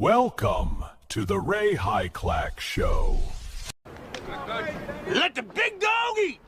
Welcome to the Ray Hyclak Show. Let the big dog eat!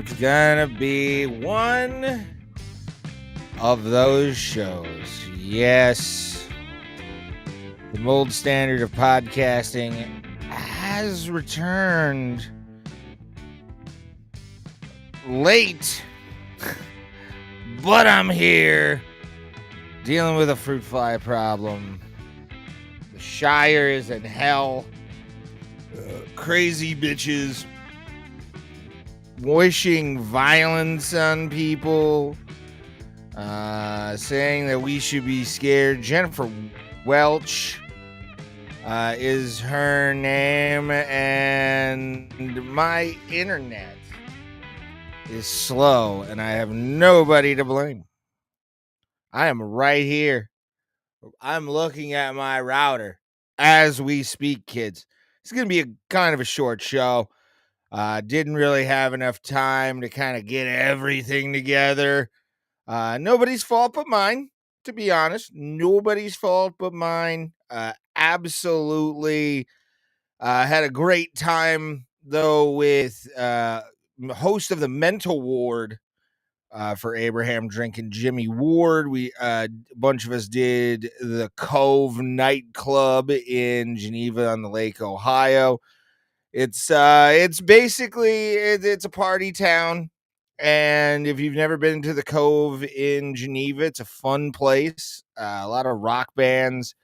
It's gonna be one of those shows. Yes, the old standard of podcasting has returned late, but I'm here dealing with a fruit fly problem. The Shire is in hell. Crazy bitches wishing violence on people, saying that we should be scared. Jennifer Welch is her name, and my internet is slow, and I have nobody to blame. I am right here. I'm looking at my router as we speak, kids. It's going to be a kind of a short show. Didn't really have enough time to kind of get everything together. Nobody's fault but mine, to be honest. Nobody's fault but mine. Absolutely. Had a great time, though, with host of the mental ward for Abraham drinking Jimmy Ward. We a bunch of us did the Cove nightclub in Geneva on the Lake, Ohio. It's basically it's a party town, and if you've never been to the Cove in Geneva, it's a fun place. A lot of rock bands,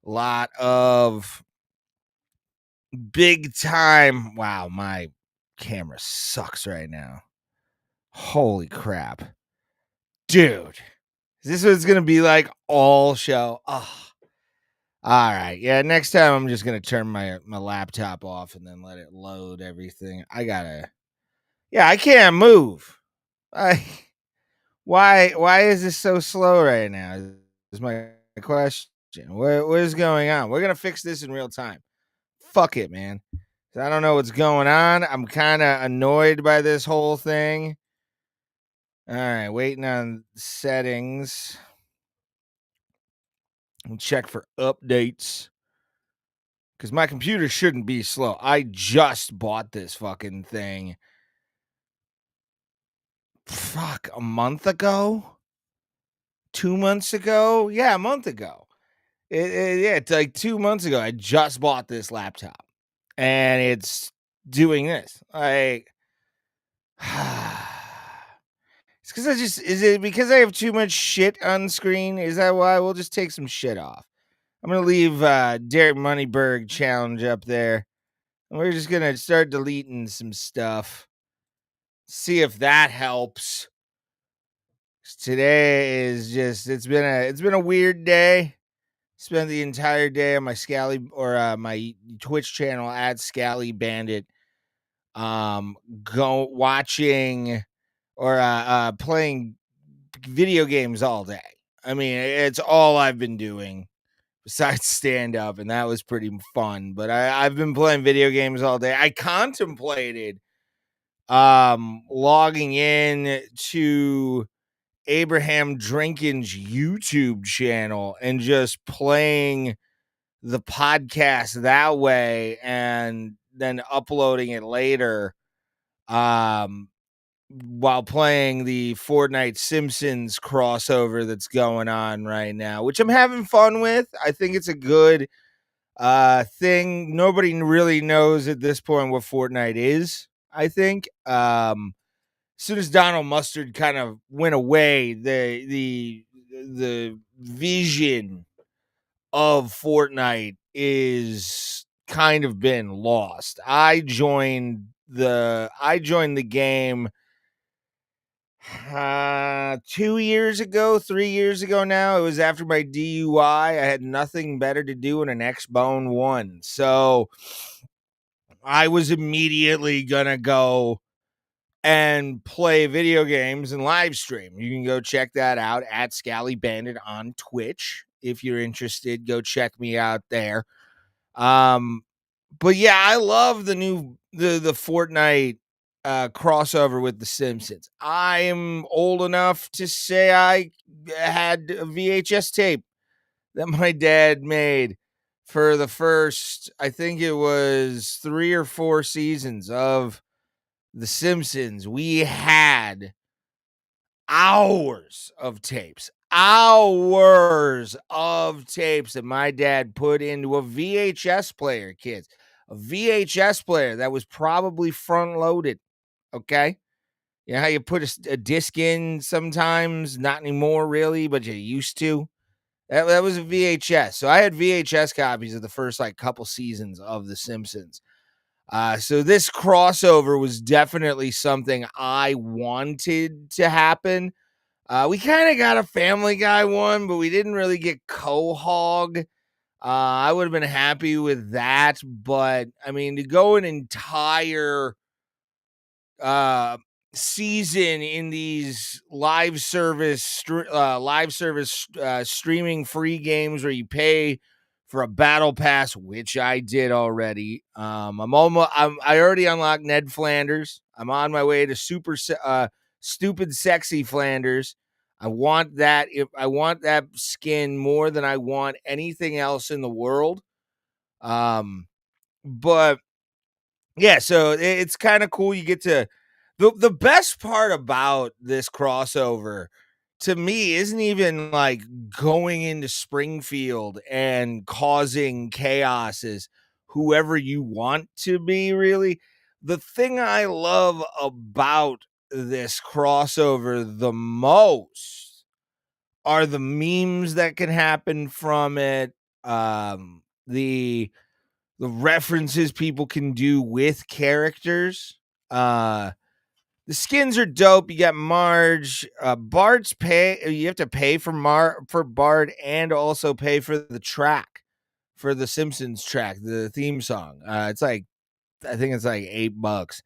a lot of big time. Wow, my camera sucks right now. Holy crap, dude! Is this what it's gonna be like all show? Oh. All right. Yeah, next time I'm just going to turn my laptop off and then let it load everything. I can't move. Why is this so slow right now? Is my question. What is going on? We're going to fix this in real time. Fuck it, man. I don't know what's going on. I'm kind of annoyed by this whole thing. All right, waiting on settings. We'll check for updates. Because my computer shouldn't be slow. I just bought this fucking thing. Fuck, a month ago? 2 months ago? Yeah, a month ago. It's like 2 months ago. I just bought this laptop. And it's doing this. Like, it's because is it because I have too much shit on screen? Is that why? We'll just take some shit off. I'm going to leave Derek Moneyberg challenge up there. And we're just going to start deleting some stuff. See if that helps. Today is just it's been a weird day. Spent the entire day on my Scally or my Twitch channel at Scally Bandit go watching or playing video games all day. I mean, it's all I've been doing besides stand up, and that was pretty fun. But I've been playing video games all day. I contemplated logging in to Abraham Drinkin's YouTube channel and just playing the podcast that way and then uploading it later while playing the Fortnite Simpsons crossover that's going on right now, which I'm having fun with. I think it's a good thing. Nobody really knows at this point what Fortnite is, I think. as soon as Donald Mustard kind of went away, the vision of Fortnite is kind of been lost. I joined the game 2 years ago, 3 years ago now. It was after my DUI. I had nothing better to do in an X-Bone 1. So I was immediately gonna go and play video games and live stream. You can go check that out at Scally Bandit on Twitch. If you're interested, go check me out there. But yeah, I love the Fortnite crossover with the Simpsons. I am old enough to say I had a VHS tape that my dad made for the first, I think it was 3 or 4 seasons of the Simpsons. We had hours of tapes that my dad put into a VHS player, kids. A VHS player that was probably front loaded. Okay. You know how you put a disc in sometimes? Not anymore, really, but you used to. That was a VHS. So I had VHS copies of the first like couple seasons of The Simpsons. So this crossover was definitely something I wanted to happen. We kind of got a Family Guy one, but we didn't really get Quahog. I would have been happy with that, but I mean, to go an entire season in these live service streaming free games where you pay for a battle pass, which I did already. I already unlocked Ned Flanders. I'm on my way to stupid sexy Flanders. I want that skin more than I want anything else in the world. But yeah, so it's kind of cool. You get to the best part about this crossover to me isn't even like going into Springfield and causing chaos as whoever you want to be, really. The thing I love about this crossover the most are the memes that can happen from it. The references people can do with characters. The skins are dope. You got Marge. Bart's pay. You have to pay for Bart and also pay for the track, for the Simpsons track, the theme song. It's like, I think it's like $8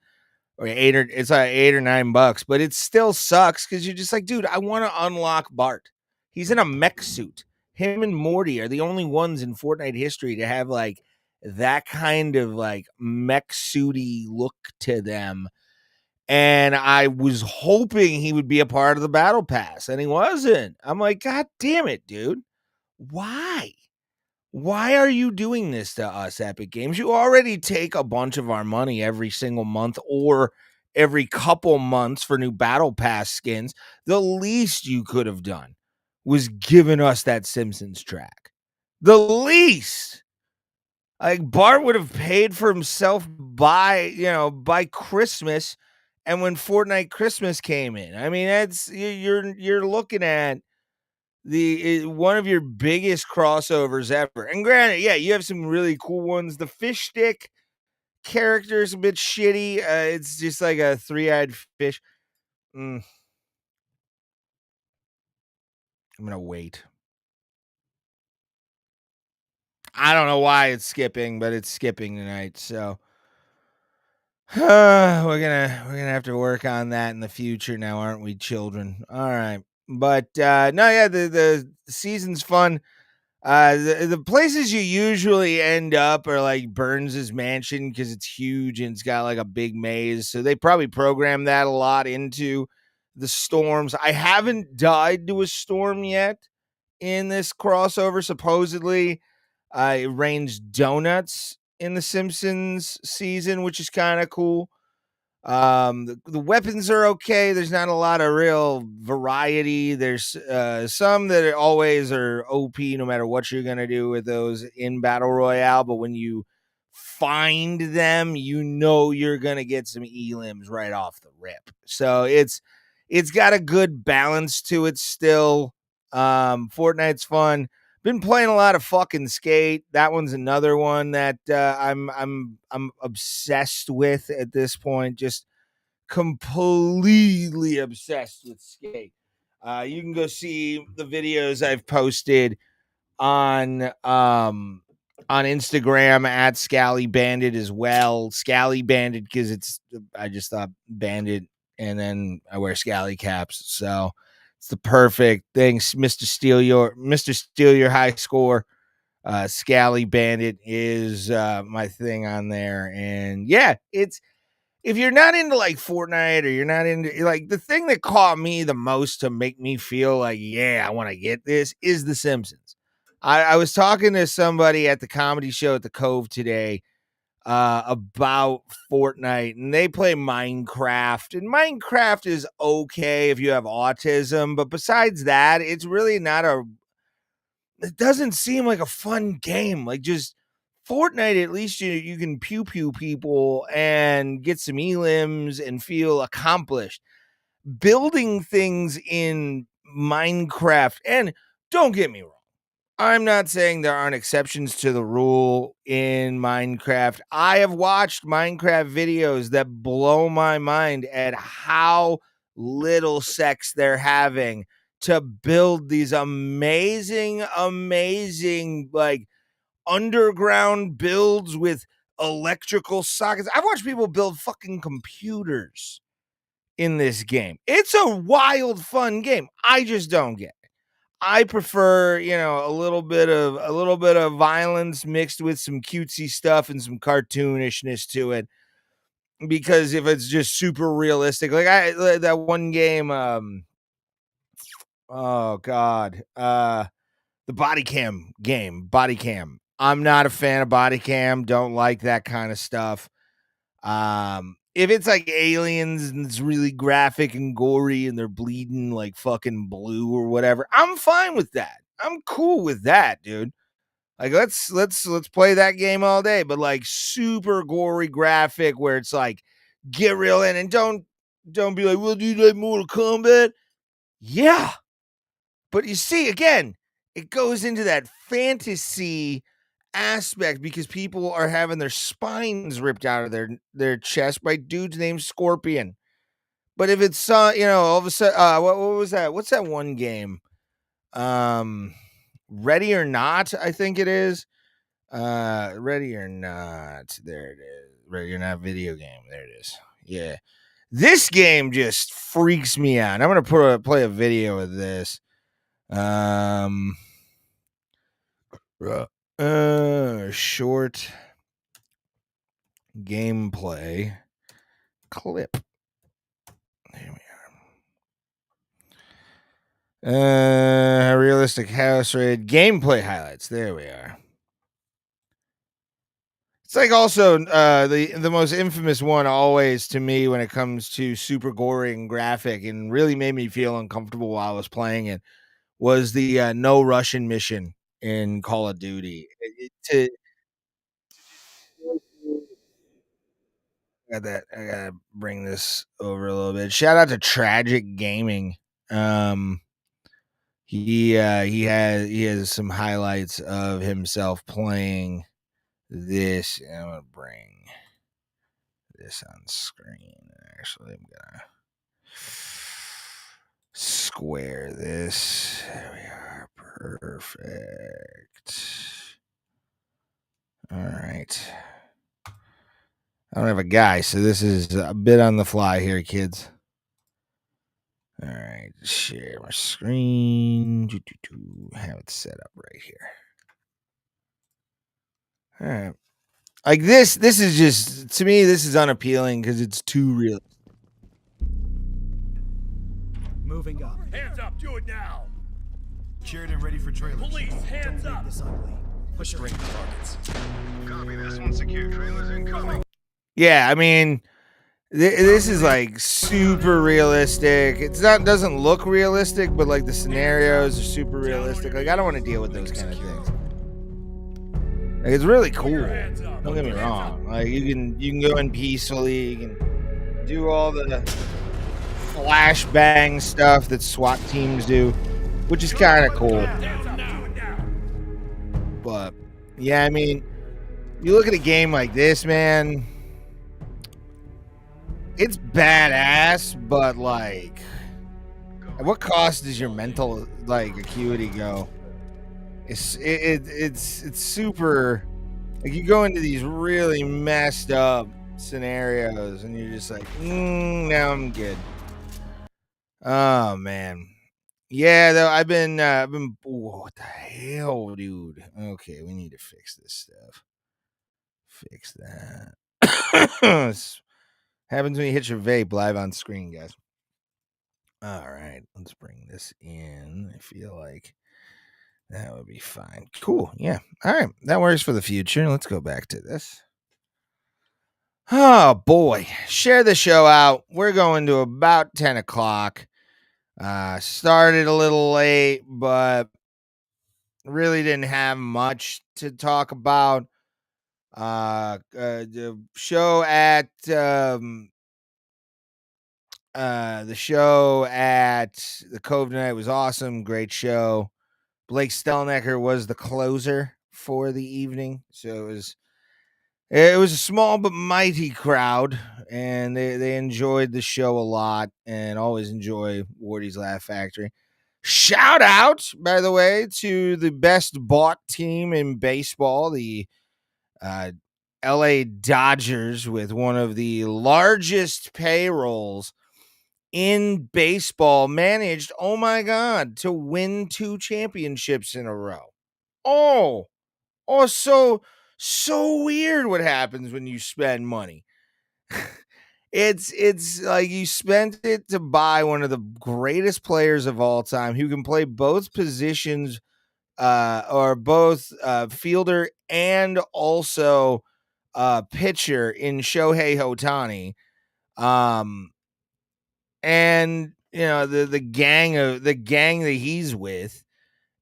or it's like $8 or $9, but it still sucks because you're just like, dude, I want to unlock Bart. He's in a mech suit. Him and Morty are the only ones in Fortnite history to have like that kind of like mech suity look to them. And I was hoping he would be a part of the battle pass, and he wasn't. I'm like, God damn it, dude. Why? Why are you doing this to us, Epic Games? You already take a bunch of our money every single month or every couple months for new battle pass skins. The least you could have done was given us that Simpsons track. The least. Like, Bart would have paid for himself by Christmas, and when Fortnite Christmas came in. I mean, you're looking at one of your biggest crossovers ever. And granted, yeah, you have some really cool ones. The fish stick character is a bit shitty. It's just like a 3-eyed fish. I'm gonna wait. I don't know why it's skipping, but it's skipping tonight. So we're gonna have to work on that in the future now, aren't we, children? All right. But no, yeah, the season's fun. The places you usually end up are like Burns's mansion because it's huge and it's got like a big maze. So they probably program that a lot into the storms. I haven't died to a storm yet in this crossover. Supposedly, it rains donuts in the Simpsons season, which is kind of cool. The weapons are okay. There's not a lot of real variety. There's some that always are OP no matter what you're gonna do with those in battle royale, but when you find them, you know you're gonna get some elims right off the rip. So it's got a good balance to it still. Fortnite's fun. Been playing a lot of fucking Skate. That one's another one that I'm obsessed with at this point. Just completely obsessed with Skate. You can go see the videos I've posted on Instagram at Scally Bandit as well. Scally Bandit because I just thought Bandit, and then I wear Scally caps, so it's the perfect thing. Mr. Steal Your High Score. Scally Bandit is my thing on there, and yeah, it's. If you're not into like Fortnite, or you're not into like, the thing that caught me the most to make me feel like, yeah, I want to get this is The Simpsons. I was talking to somebody at the comedy show at the Cove today about Fortnite, and they play Minecraft, and Minecraft is okay if you have autism, but besides that, it's really not it doesn't seem like a fun game. Like, just Fortnite, at least you can pew pew people and get some elims and feel accomplished. Building things in Minecraft, and don't get me wrong, I'm not saying there aren't exceptions to the rule in Minecraft. I have watched Minecraft videos that blow my mind at how little sex they're having to build these amazing, like, underground builds with electrical sockets. I've watched people build fucking computers in this game. It's a wild, fun game. I just don't get it. I prefer, a little bit of violence mixed with some cutesy stuff and some cartoonishness to it. Because if it's just super realistic, like that one game, oh god, the body cam game, body cam. I'm not a fan of body cam. Don't like that kind of stuff. If it's like aliens and it's really graphic and gory and they're bleeding like fucking blue or whatever, I'm fine with that. I'm cool with that, dude. Like, let's play that game all day. But like super gory graphic where it's like, get real in, and don't be like, well, do you like Mortal Kombat? Yeah. But you see, again, it goes into that fantasy aspect because people are having their spines ripped out of their chest by dudes named Scorpion. But if it's all of a sudden, what was that? What's that one game? Ready or Not, I think it is. Ready or Not. There it is. Ready or Not video game. There it is. Yeah. This game just freaks me out. I'm gonna play a video of this. Short gameplay clip. There we are. Realistic house raid gameplay highlights. There we are. It's like also the most infamous one always to me when it comes to super gory and graphic, and really made me feel uncomfortable while I was playing it, was the no Russian mission in Call of Duty. I gotta bring this over a little bit. Shout out to Tragic Gaming. He has some highlights of himself playing this. I'm gonna bring this on screen. Actually, I'm gonna square this. There we are. Perfect. All right. I don't have a guy, so this is a bit on the fly here, kids. All right, share my screen. Have it set up right here. All right. Like this is just, to me, this is unappealing because it's too real. Moving up. Hands up, do it now. Secured and ready for trailers. Police, hands Don't up. make this ugly. Push straight to targets. Copy, this one secure. Trailers incoming. Yeah, I mean, this is like super realistic. Doesn't look realistic, but like the scenarios are super realistic. Like, I don't want to deal with those kind of things. Like, it's really cool. Don't get me wrong. Like, you can go in peacefully. You can do all the flashbang stuff that SWAT teams do, which is kind of cool. But yeah, I mean, you look at a game like this, man. It's badass, but like, at what cost does your mental like acuity go? It's super. Like, you go into these really messed up scenarios, and you're just like, now I'm good. Oh man, yeah. Though I've been, what the hell, dude? Okay, we need to fix this stuff. Fix that. Happens when you hit your vape live on screen, guys. All right, let's bring this in. I feel like that would be fine. Cool. Yeah. All right. That works for the future. Let's go back to this. Oh, boy. Share the show out. We're going to about 10 o'clock. Started a little late, but really didn't have much to talk about. The show at the Cove tonight was awesome. Great show. Blake Stelnecker was the closer for the evening, so it was a small but mighty crowd, and they enjoyed the show a lot, and always enjoy Wardy's Laugh Factory. Shout out, by the way, to the best bought team in baseball, the LA Dodgers, with one of the largest payrolls in baseball, managed, oh my God, to win 2 championships in a row. Oh, so weird what happens when you spend money. It's like you spent it to buy one of the greatest players of all time who can play both positions, or both fielder and also pitcher in Shohei Ohtani. And you know, the gang that he's with,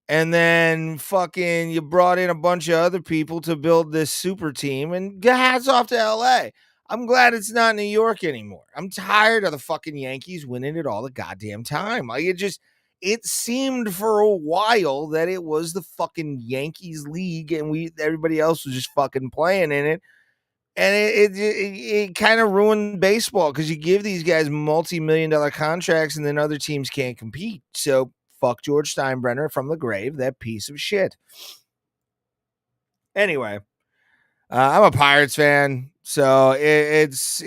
and then fucking you brought in a bunch of other people to build this super team, and hats off to LA. I'm glad it's not New York anymore. I'm tired of the fucking Yankees winning it all the goddamn time. Like, it seemed for a while that it was the fucking Yankees league, and everybody else was just fucking playing in it. And it kind of ruined baseball, because you give these guys multi-million-dollar contracts and then other teams can't compete. So fuck George Steinbrenner from the grave, that piece of shit. Anyway, I'm a Pirates fan, so it's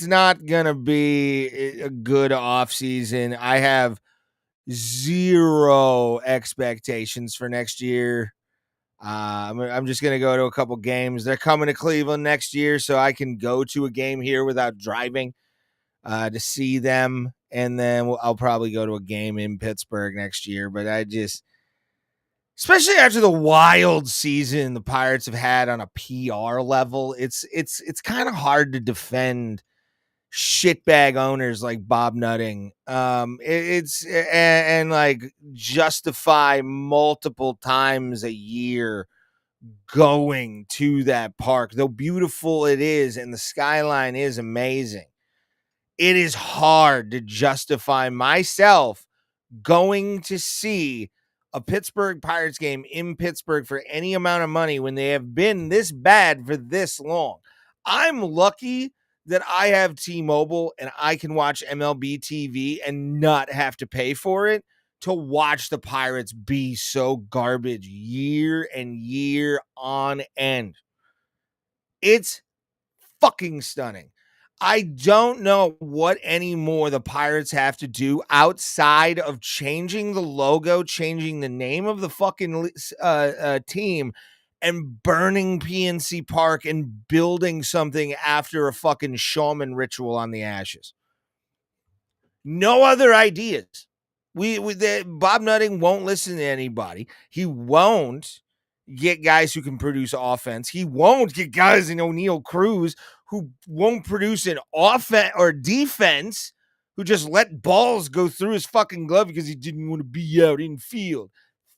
not gonna be a good offseason. I have zero expectations for next year. I'm just going to go to a couple games. They're coming to Cleveland next year, so I can go to a game here without driving to see them. And then I'll probably go to a game in Pittsburgh next year. But especially after the wild season the Pirates have had on a PR level, it's kind of hard to defend shitbag owners like Bob Nutting. And like justify multiple times a year going to that park, though beautiful it is and the skyline is amazing. It is hard to justify myself going to see a Pittsburgh Pirates game in Pittsburgh for any amount of money when they have been this bad for this long. I'm lucky that I have T-Mobile and I can watch MLB TV and not have to pay for it to watch the Pirates be so garbage year and year on end. It's fucking stunning. I don't know what anymore the Pirates have to do outside of changing the logo, changing the name of the fucking team, and burning PNC Park and building something after a fucking shaman ritual on the ashes. No other ideas. Bob Nutting won't listen to anybody. He won't get guys who can produce offense. He won't get guys in O'Neal Cruz who won't produce an offense or defense, who just let balls go through his fucking glove because he didn't want to be out in field.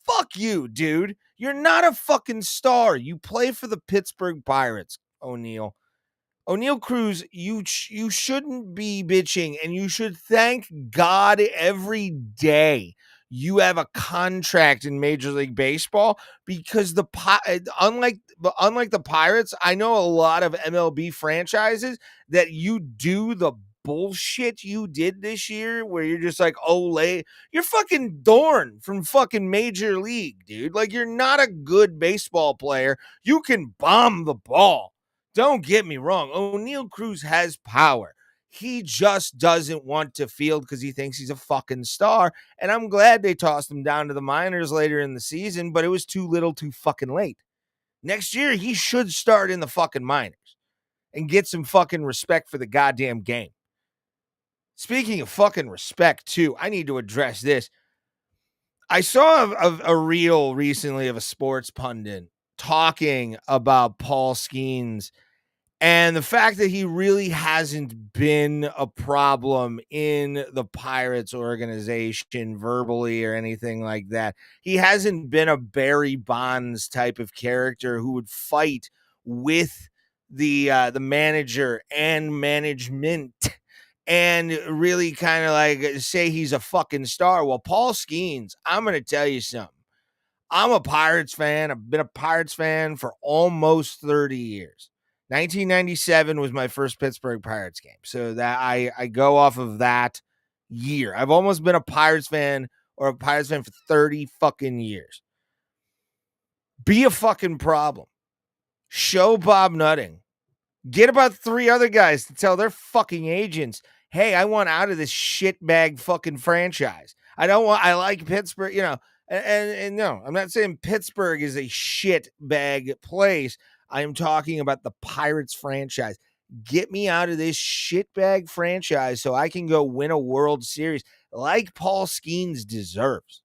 Fuck you, dude. You're not a fucking star. You play for the Pittsburgh Pirates, O'Neal. O'Neal Cruz, you shouldn't be bitching, and you should thank God every day you have a contract in Major League Baseball, because unlike the Pirates, I know a lot of MLB franchises that you do the bullshit you did this year where you're just like, you're fucking Dorn from fucking Major League, dude. Like, you're not a good baseball player. You can bomb the ball. Don't get me wrong. O'Neal Cruz has power. He just doesn't want to field because he thinks he's a fucking star. And I'm glad they tossed him down to the minors later in the season, but it was too little too fucking late. Next year, he should start in the fucking minors and get some fucking respect for the goddamn game. Speaking of fucking respect, too, I need to address this. I saw a reel recently of a sports pundit talking about Paul Skeens and the fact that he really hasn't been a problem in the Pirates organization verbally or anything like that. He hasn't been a Barry Bonds type of character who would fight with the manager and management and really kind of like say he's a fucking star. Well, Paul Skeens, I'm going to tell you something. I'm a Pirates fan. I've been a Pirates fan for almost 30 years. 1997 was my first Pittsburgh Pirates game. So that I go off of that year. I've almost been a Pirates fan for 30 fucking years. Be a fucking problem. Show Bob Nutting. Get about 3 other guys to tell their fucking agents, hey, I want out of this shitbag fucking franchise. I like Pittsburgh, and no, I'm not saying Pittsburgh is a shitbag place. I am talking about the Pirates franchise. Get me out of this shitbag franchise so I can go win a World Series like Paul Skeens deserves.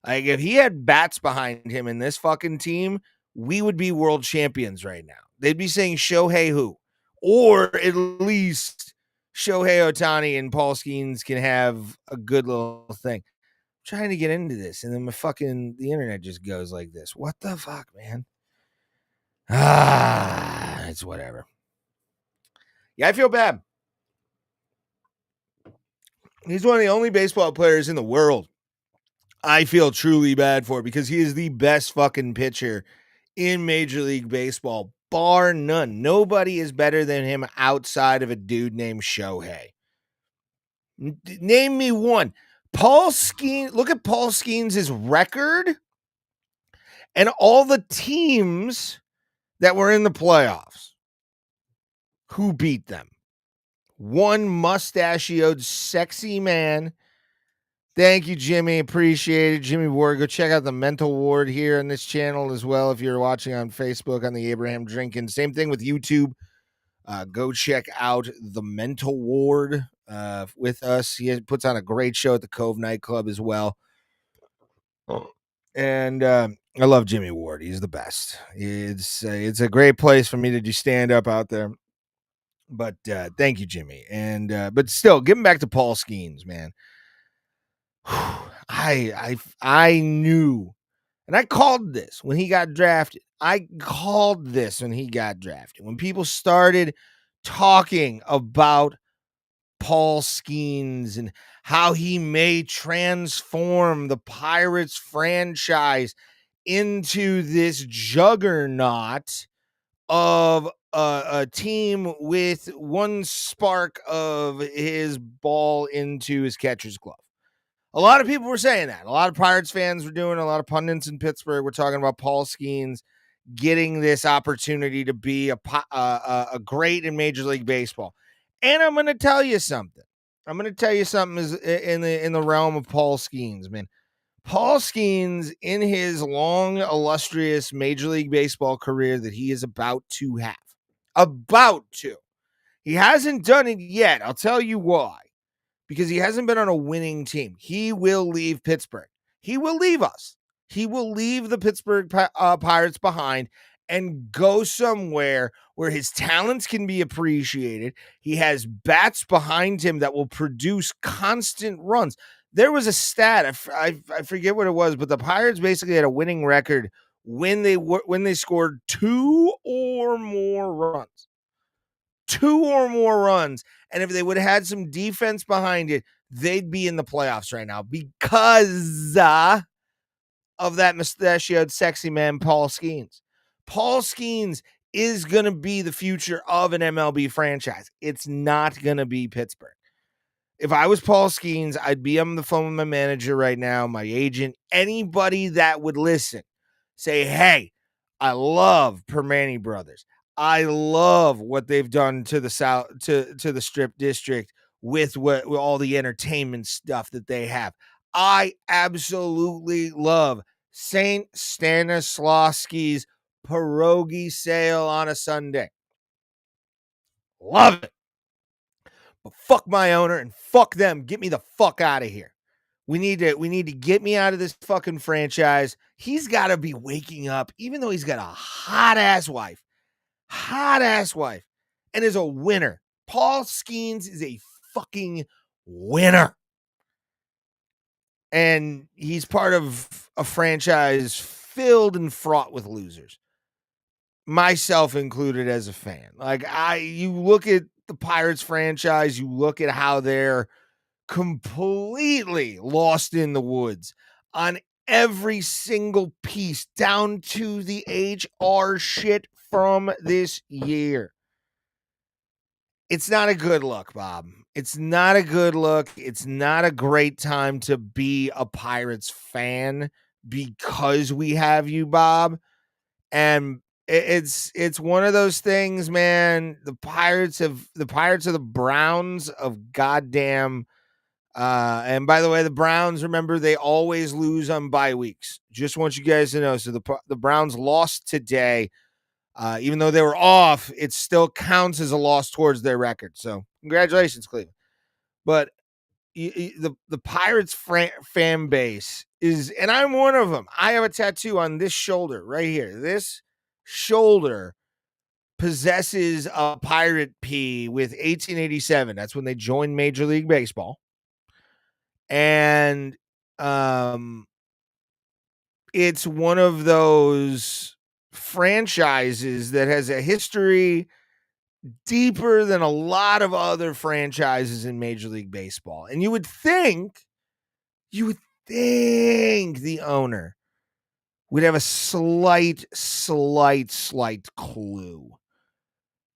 Like, if he had bats behind him in this fucking team, we would be world champions right now. They'd be saying Shohei who, or at least Shohei Ohtani and Paul Skeens can have a good little thing. I'm trying to get into this, and then the internet just goes like this. What the fuck, man? It's whatever. Yeah, I feel bad. He's one of the only baseball players in the world I feel truly bad for, because he is the best fucking pitcher in Major League Baseball, bar none. Nobody is better than him outside of a dude named Shohei. Name me one. Paul Skeens, look at Paul Skeens' record and all the teams that were in the playoffs. Who beat them? One mustachioed, sexy man. Thank you, Jimmy. Appreciate it. Jimmy Ward. Go check out the Mental Ward here on this channel as well. If you're watching on Facebook on the Abraham Drinking. Same thing with YouTube. Go check out the Mental Ward with us. He puts on a great show at the Cove nightclub as well. And I love Jimmy Ward. He's the best. It's a great place for me to do stand up out there. But thank you, Jimmy. And but still, getting back to Paul Skeens, man. I knew, and I called this when he got drafted. When people started talking about Paul Skeens and how he may transform the Pirates franchise into this juggernaut of a team with one spark of his ball into his catcher's glove. A lot of people were saying that. A lot of Pirates fans were doing, a lot of pundits in Pittsburgh were talking about Paul Skeens getting this opportunity to be a great in Major League Baseball. And I'm going to tell you something. Is in the realm of Paul Skeens, man. Paul Skeens, in his long, illustrious Major League Baseball career that he is about to have. He hasn't done it yet. I'll tell you why. Because he hasn't been on a winning team. He will leave Pittsburgh. He will leave us. He will leave the Pittsburgh Pirates behind and go somewhere where his talents can be appreciated. He has bats behind him that will produce constant runs. There was a stat, I forget what it was, but the Pirates basically had a winning record when they scored 2 or more runs. 2 or more runs. And if they would have had some defense behind it, they'd be in the playoffs right now because of that mustachioed sexy man, Paul Skeens. Paul Skeens is going to be the future of an MLB franchise. It's not going to be Pittsburgh. If I was Paul Skeens, I'd be on the phone with my manager right now, my agent, anybody that would listen. Say, hey, I love Permane Brothers. I love what they've done to the South, to the Strip District with all the entertainment stuff that they have. I absolutely love St. Stanislawski's pierogi sale on a Sunday. Love it. But fuck my owner and fuck them. Get me the fuck out of here. We need to get me out of this fucking franchise. He's got to be waking up, even though he's got a hot ass wife, and is a winner. Paul Skeens is a fucking winner. And he's part of a franchise filled and fraught with losers. Myself included as a fan. Like you look at the Pirates franchise, you look at how they're completely lost in the woods on every single piece, down to the HR shit from this year. It's not a good look, Bob. It's not a good look. It's not a great time to be a Pirates fan because we have you, Bob. And it's one of those things, man. The Pirates are the Browns of goddamn. And by the way, the Browns, remember, they always lose on bye weeks. Just want you guys to know. So the Browns lost today. Even though they were off, it still counts as a loss towards their record. So congratulations, Cleveland. But the Pirates fan base is, and I'm one of them. I have a tattoo on this shoulder right here. This shoulder possesses a Pirate P with 1887. That's when they joined Major League Baseball. And it's one of those franchises that has a history deeper than a lot of other franchises in Major League Baseball. And you would think the owner would have a slight clue.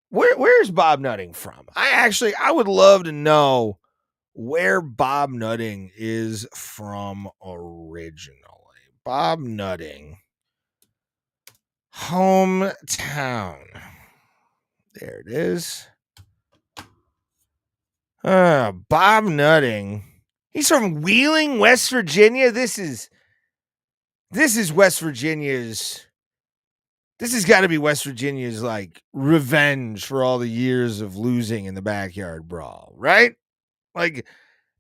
Where's Bob Nutting from? I would love to know where Bob Nutting is from originally. Bob Nutting, hometown. There it is. Bob Nutting. He's from Wheeling, West Virginia. This is West Virginia's. This has got to be West Virginia's like revenge for all the years of losing in the backyard brawl, right? Like,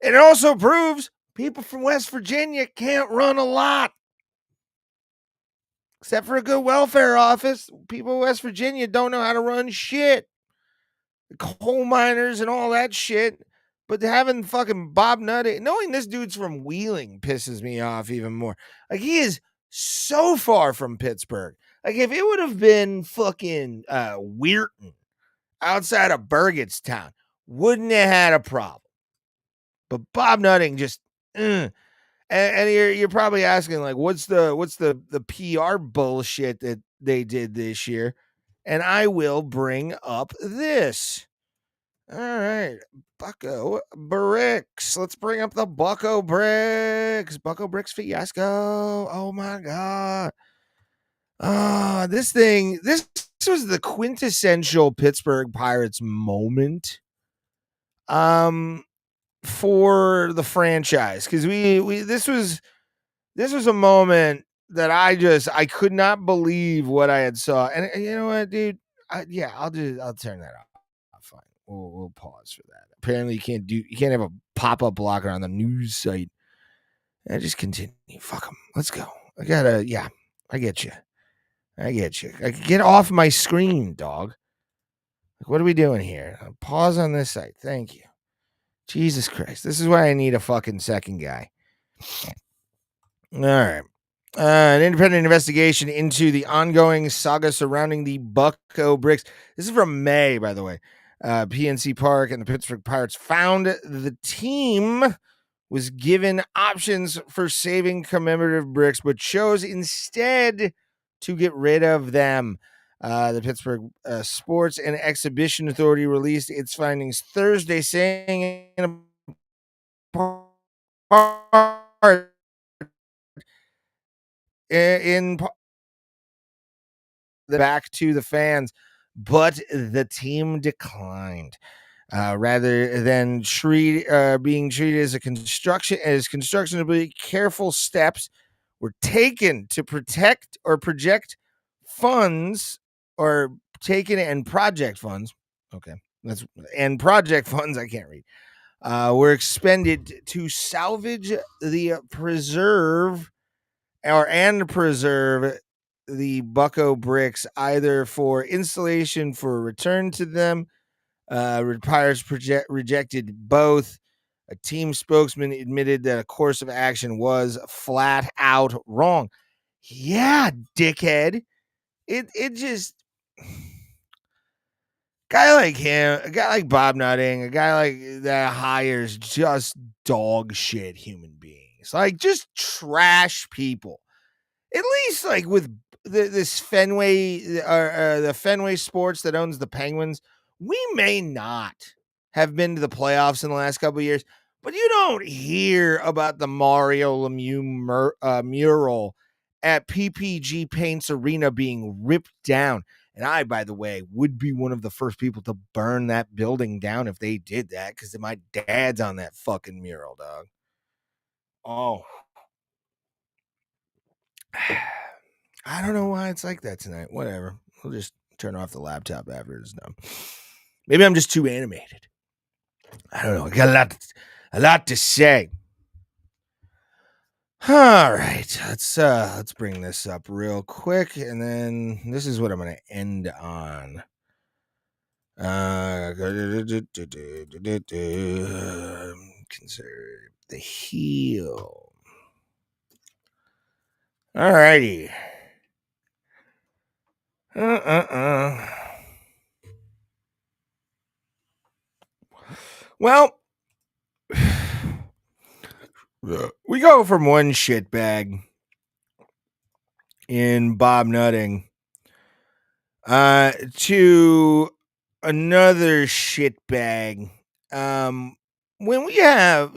and it also proves people from West Virginia can't run a lot. Except for a good welfare office. People in West Virginia don't know how to run shit. The coal miners and all that shit. But having fucking Bob Nutting, knowing this dude's from Wheeling pisses me off even more. Like, he is so far from Pittsburgh. Like, if it would have been fucking Weirton outside of Burgettstown, wouldn't have had a problem. But Bob Nutting just, and you're probably asking, like, what's the PR bullshit that they did this year? And I will bring up this. All right, Bucko Bricks. Let's bring up the Bucko Bricks. Bucko Bricks fiasco. Oh my god. This was the quintessential Pittsburgh Pirates moment. For the franchise, because this was a moment that I could not believe what I had saw. And you know what, dude? I'll turn that off. Fine. We'll pause for that. Apparently you can't have a pop-up blocker on the news site. And just continue. Fuck them. Let's go. I get you. Get off my screen, dog. Like, what are we doing here? Pause on this site. Thank you. Jesus Christ. This is why I need a fucking second guy. All right. An independent investigation into the ongoing saga surrounding the Bucko bricks. This is from May, by the way. PNC Park and the Pittsburgh Pirates found the team was given options for saving commemorative bricks, but chose instead to get rid of them. The Pittsburgh Sports and Exhibition Authority released its findings Thursday, saying in part, back to the fans, but the team declined. Rather than being treated as constructionably careful steps were taken to protect or project funds or taken and project funds. Okay. Project funds, I can't read, were expended to salvage the preserve the Bucko bricks, either for installation for return to them. Pirates rejected both. A team spokesman admitted that a course of action was flat out wrong. Yeah, dickhead. It just guy like him, a guy like Bob Nutting, a guy like that hires just dog shit human beings, like just trash people. At least like with this Fenway, the Fenway Sports that owns the Penguins, we may not have been to the playoffs in the last couple of years, but you don't hear about the Mario Lemieux mural at PPG Paints Arena being ripped down. And I, by the way, would be one of the first people to burn that building down if they did that, because my dad's on that fucking mural, dog. Oh. I don't know why it's like that tonight. Whatever. We'll just turn off the laptop after it's done. Maybe I'm just too animated. I don't know. I got a lot to say. All right. Let's bring this up real quick, and then this is what I'm going to end on. Conserve the heel. All righty. Well, we go from one shitbag in Bob Nutting to another shitbag. When we have,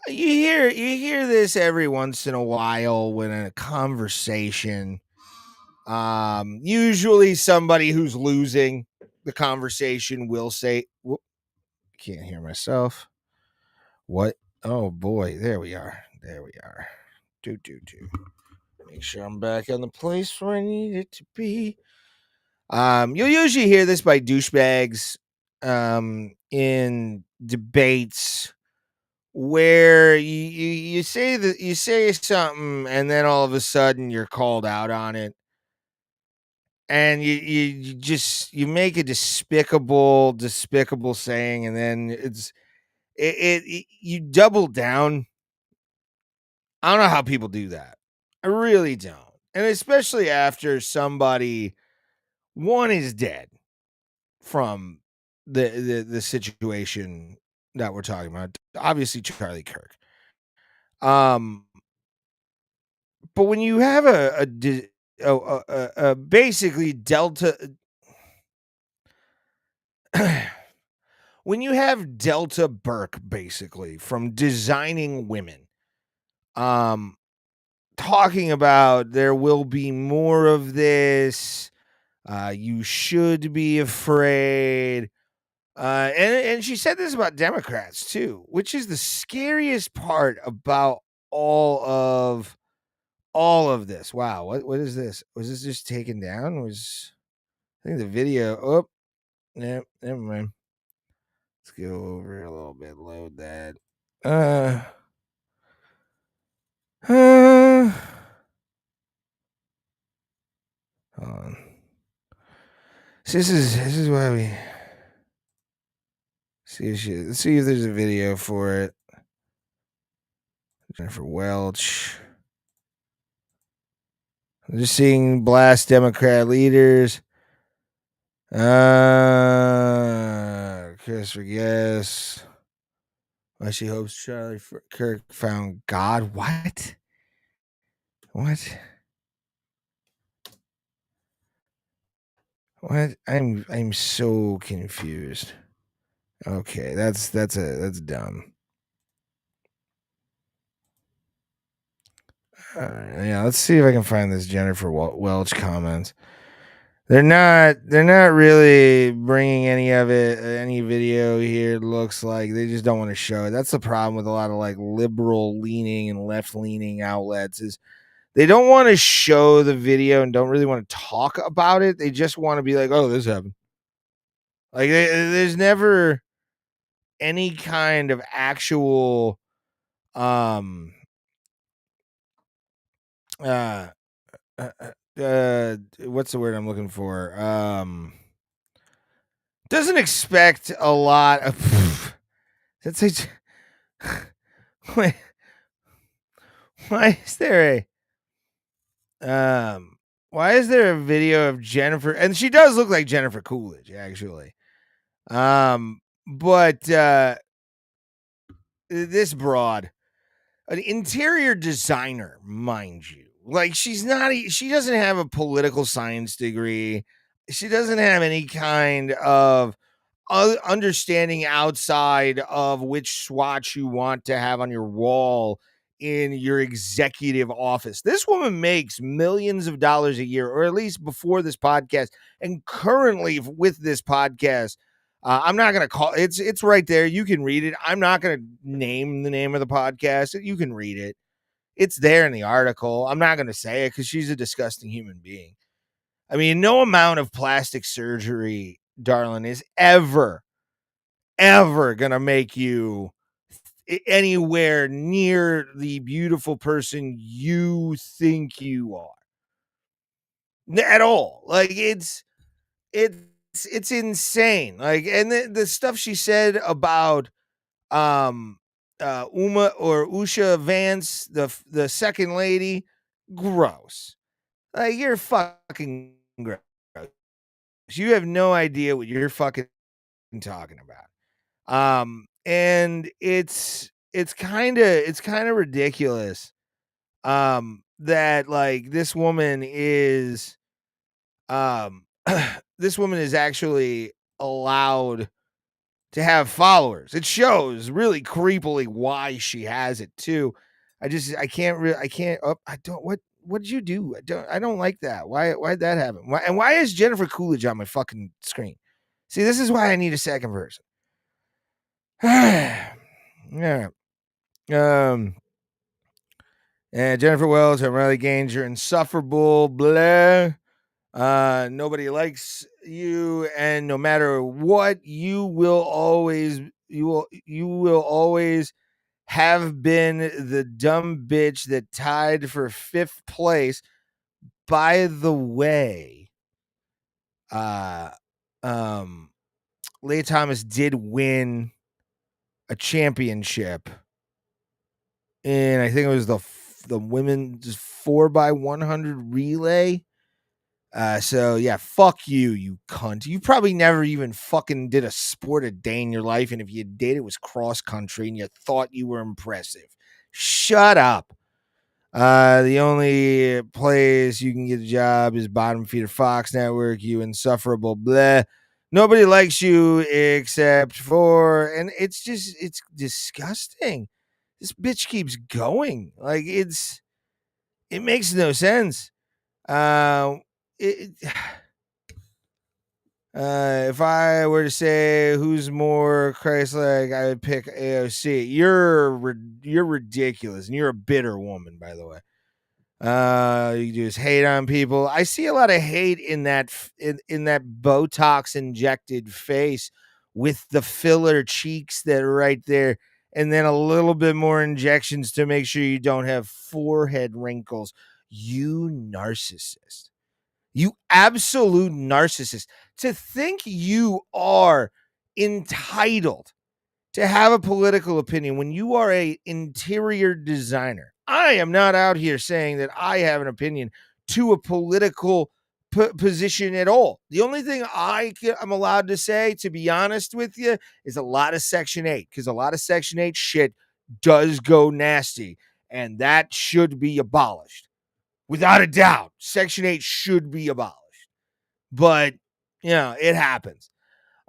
you hear this every once in a while when in a conversation, usually somebody who's losing the conversation will say, whoop, can't hear myself. What? Oh boy, there we are. Do. Make sure I'm back in the place where I need it to be. You'll usually hear this by douchebags in debates where you say something and then all of a sudden you're called out on it, and you make a despicable saying, and then you double down. I don't know how people do that. I really don't. And especially after somebody, one, is dead from the situation that we're talking about. Obviously, Charlie Kirk. But when you have a basically Delta, when you have Delta Burke basically from Designing Women, talking about there will be more of this. You should be afraid. And she said this about Democrats too, which is the scariest part about all of this. Wow, what is this? Was this just taken down? I think the video? Oh, no, never mind. Let's go over a little bit. Load that. Hold on. This is why we. Let's see if there's a video for it. Jennifer Welch. I'm just seeing blast Democrat leaders. Christopher Guest. Why she hopes Charlie Kirk found God. What? What? What? I'm so confused. Okay, that's dumb. Yeah, let's see if I can find this Jennifer Welch comments. They're not really bringing any of it, any video here. It looks like they just don't want to show it. That's the problem with a lot of like liberal leaning and left leaning outlets is they don't want to show the video and don't really want to talk about it. They just want to be like, oh, this happened. Like there's never any kind of actual what's the word I'm looking for? Doesn't expect a lot of that's a wait, why is there a video of Jennifer, and she does look like Jennifer Coolidge actually. But this broad, an interior designer, mind you. Like she doesn't have a political science degree. She doesn't have any kind of understanding outside of which swatch you want to have on your wall in your executive office. This woman makes millions of dollars a year, or at least before this podcast, and currently with this podcast. I'm not going to call it's right there. You can read it. I'm not going to name the name of the podcast. You can read it. It's there in the article. I'm not going to say it because she's a disgusting human being. I mean, no amount of plastic surgery, darling, is ever going to make you anywhere near the beautiful person you think you are. At all. Like it's insane. Like, and the stuff she said about Usha Vance, the second lady, gross. Like, you're fucking gross. You have no idea what you're fucking talking about. And it's kind of ridiculous. That like this woman is this woman is actually allowed to have followers. It shows really creepily why she has it too. I don't what did you do? I don't like that. Why'd that happen? Why is Jennifer Coolidge on my fucking screen? See, this is why I need a second person. Yeah. And Jennifer Welch and Riley Gaines, you're insufferable, blah. Nobody likes you, and no matter what, you will always have been the dumb bitch that tied for 5th place. By the way, Leigh Thomas did win a championship, and I think it was the women's 4x100 relay. So yeah, fuck you cunt. You probably never even fucking did a sport a day in your life, and if you did, it was cross country, and you thought you were impressive. Shut up. The only place you can get a job is bottom feeder Fox Network. You insufferable, blah. Nobody likes you except for, and it's disgusting. This bitch keeps going. Like it makes no sense. If I were to say who's more Christ-like, I would pick AOC. You're ridiculous, and you're a bitter woman, by the way. You just hate on people. I see a lot of hate in that Botox injected face with the filler cheeks that are right there, and then a little bit more injections to make sure you don't have forehead wrinkles. You narcissist. You absolute narcissist. To think you are entitled to have a political opinion when you are a interior designer. I am not out here saying that I have an opinion to a political position at all. The only thing I'm allowed to say, to be honest with you, is a lot of Section 8, because a lot of Section 8 shit does go nasty, and that should be abolished. Without a doubt, Section 8 should be abolished. But, it happens.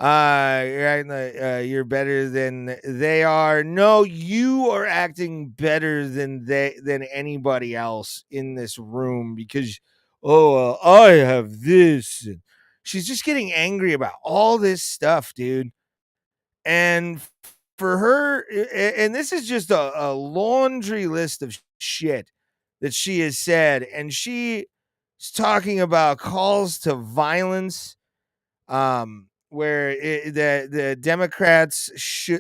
You're better than they are. No, you are acting better than anybody else in this room because, I have this. And she's just getting angry about all this stuff, dude. And for her, and this is just a laundry list of shit that she has said, and she's talking about calls to violence, where the Democrats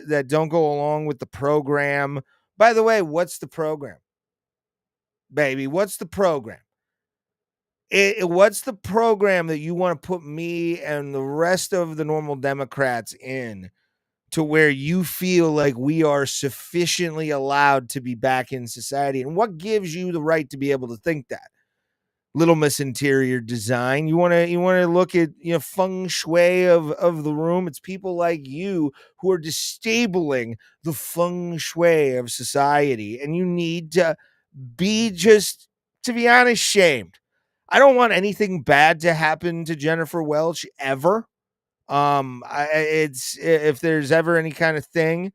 that don't go along with the program. By the way, what's the program, baby? What's the program? What's the program that you want to put me and the rest of the normal Democrats in, to where you feel like we are sufficiently allowed to be back in society? And what gives you the right to be able to think that? Little Miss Interior Design. You want to look at feng shui of the room. It's people like you who are disabling the feng shui of society, and you need to be, just to be honest, shamed. I don't want anything bad to happen to Jennifer Welch ever. It's, if there's ever any kind of thing,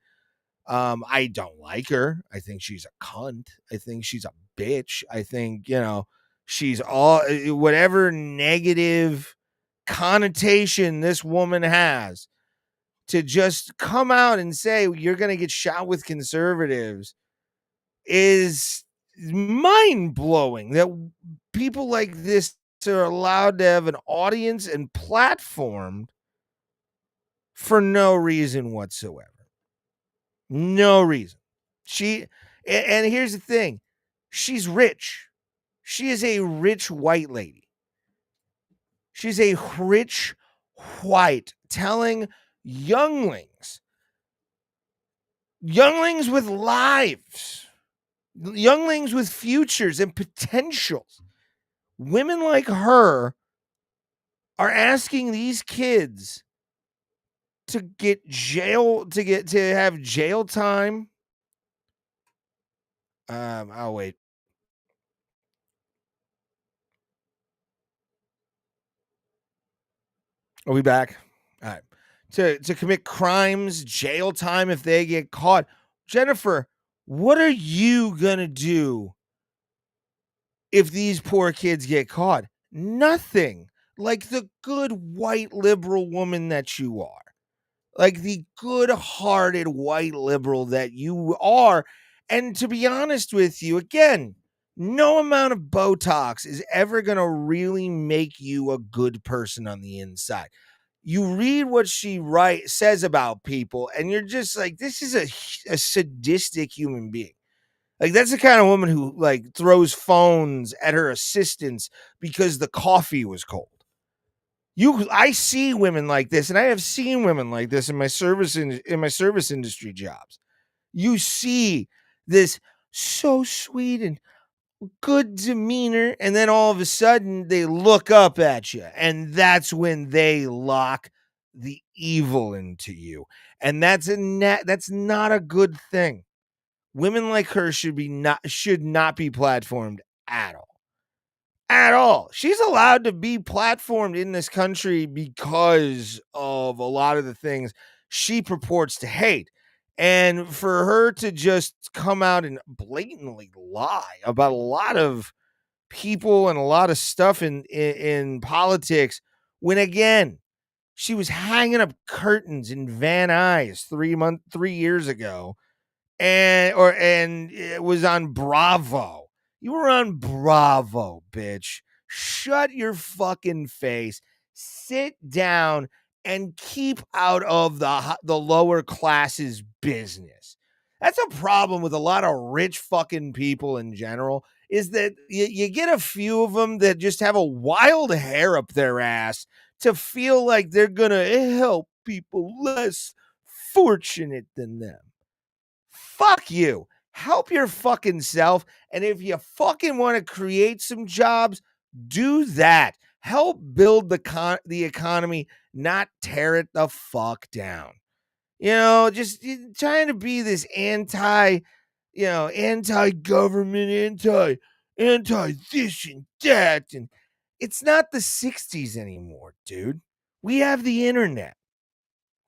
I don't like her. I think she's a cunt. I think she's a bitch. I think, she's all, whatever negative connotation this woman has, to just come out and say you're going to get shot with conservatives is mind-blowing, that people like this are allowed to have an audience and platform for no reason whatsoever. No reason. And here's the thing. She's rich. She is a rich white lady. She's a rich white, telling younglings with lives, younglings with futures and potentials. Women like her are asking these kids to get to have jail time. I'll wait. Are we back? All right. To commit crimes, jail time if they get caught. Jennifer, what are you gonna do if these poor kids get caught? Nothing. Like the good white liberal woman that you are. Like the good-hearted white liberal that you are. And to be honest with you, again, no amount of Botox is ever going to really make you a good person on the inside. You read what she says about people, and you're just like, this is a sadistic human being. Like, that's the kind of woman who throws phones at her assistants because the coffee was cold. I see women like this, and I have seen women like this in my service industry jobs. You see this so sweet and good demeanor, and then all of a sudden they look up at you, and that's when they lock the evil into you, and that's not a good thing. Women like her should not be platformed at all. At all. She's allowed to be platformed in this country because of a lot of the things she purports to hate. And for her to just come out and blatantly lie about a lot of people and a lot of stuff in politics, when again, she was hanging up curtains in Van Nuys 3 years ago, and it was on Bravo. You were on Bravo, bitch. Shut your fucking face. Sit down and keep out of the lower classes business. That's a problem with a lot of rich fucking people in general, is that you get a few of them that just have a wild hair up their ass to feel like they're going to help people less fortunate than them. Fuck you. Help your fucking self. And if you fucking want to create some jobs, do that. Help build the economy, not tear it the fuck down. Just trying to be this anti-government, anti this and that. And it's not the 60s anymore, dude. We have the internet.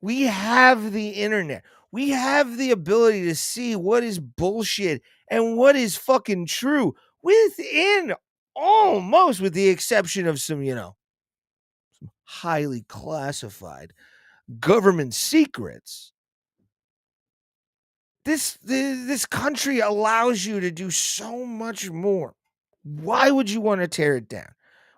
We have the internet. We have the ability to see what is bullshit and what is fucking true within almost, with the exception of some highly classified government secrets. This country allows you to do so much more. Why would you want to tear it down?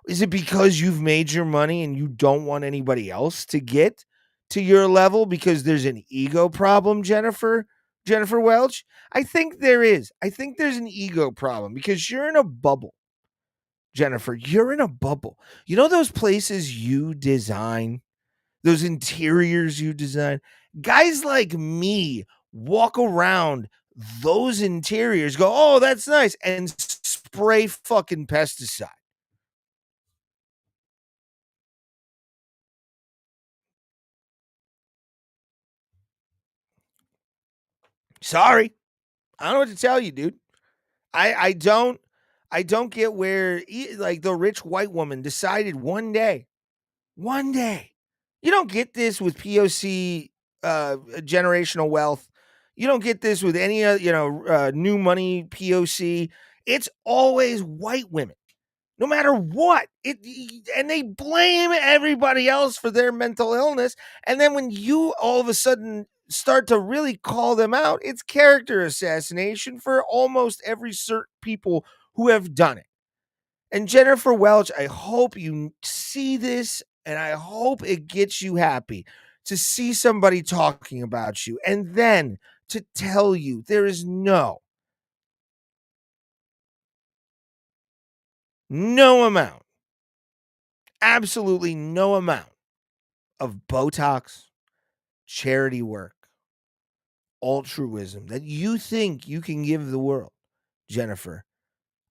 Is it because you've made your money and you don't want anybody else to get to your level because there's an ego problem, Jennifer Welch? I think there is. I think there's an ego problem because you're in a bubble. Jennifer, you're in a bubble. You know those places you design, those interiors you design? Guys like me walk around those interiors, go, oh, that's nice, and spray fucking pesticide. Sorry. I don't know what to tell you, dude. I don't get where like the rich white woman decided one day. You don't get this with POC generational wealth. You don't get this with any new money POC. It's always white women. No matter what. And they blame everybody else for their mental illness. And then when you all of a sudden start to really call them out, it's character assassination for almost every certain people who have done it. And Jennifer Welch, I hope you see this, and I hope it gets you happy to see somebody talking about you, and then to tell you there is no amount, absolutely no amount of Botox, charity work, altruism that you think you can give the world, Jennifer.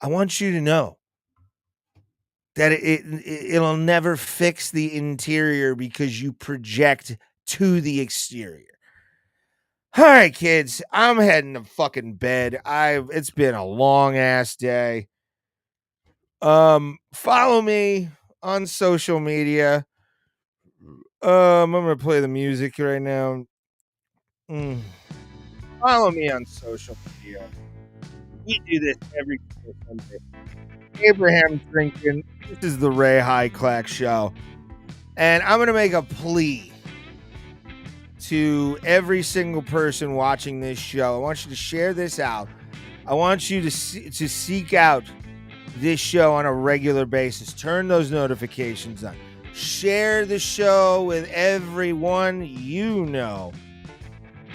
I want you to know that it'll never fix the interior because you project to the exterior. All right, kids, I'm heading to fucking bed. It's been a long ass day. Follow me on social media. I'm gonna play the music right now. Follow me on social media. We do this every Sunday. Abraham drinking. This is the Ray Hyclak show. And I'm going to make a plea to every single person watching this show. I want you to share this out. I want you to seek out this show on a regular basis. Turn those notifications on. Share the show with everyone you know.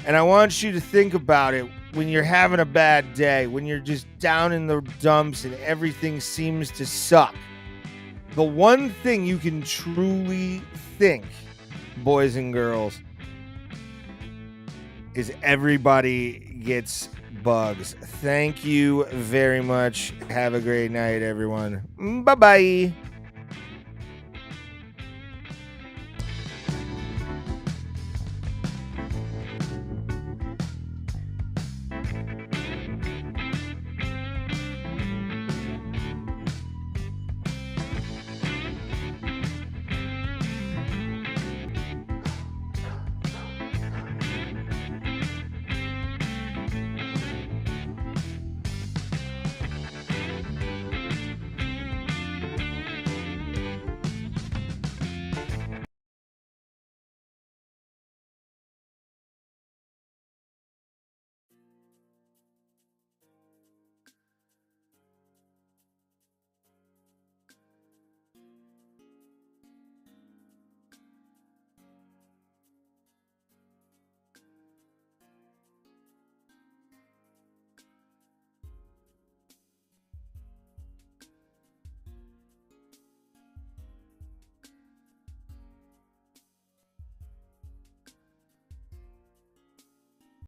And I want you to think about it when you're having a bad day, when you're just down in the dumps and everything seems to suck. The one thing you can truly think, boys and girls, is everybody gets bugs. Thank you very much. Have a great night, everyone. Bye-bye.